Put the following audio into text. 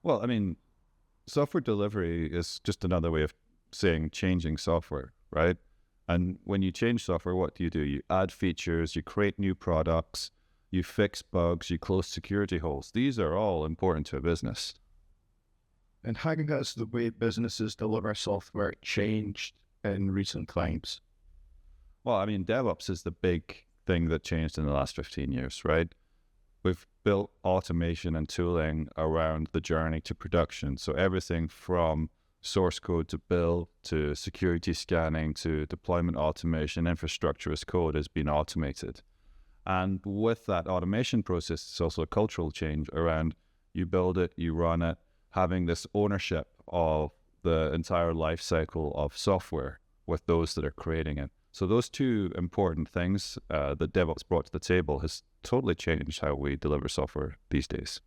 Well, I mean, software delivery is just another way of saying changing software, right? And when you change software, what do? You add features, you create new products, you fix bugs, you close security holes. These are all important to a business. And how has the way businesses deliver software changed in recent times? Well, I mean, DevOps is the big thing that changed in the last 15 years, right? We've built automation and tooling around the journey to production. So everything from source code to build to security scanning to deployment automation, infrastructure as code has been automated. And with that automation process, it's also a cultural change around you build it, you run it, having this ownership of the entire life cycle of software with those that are creating it. So those two important things that DevOps brought to the table has totally changed how we deliver software these days.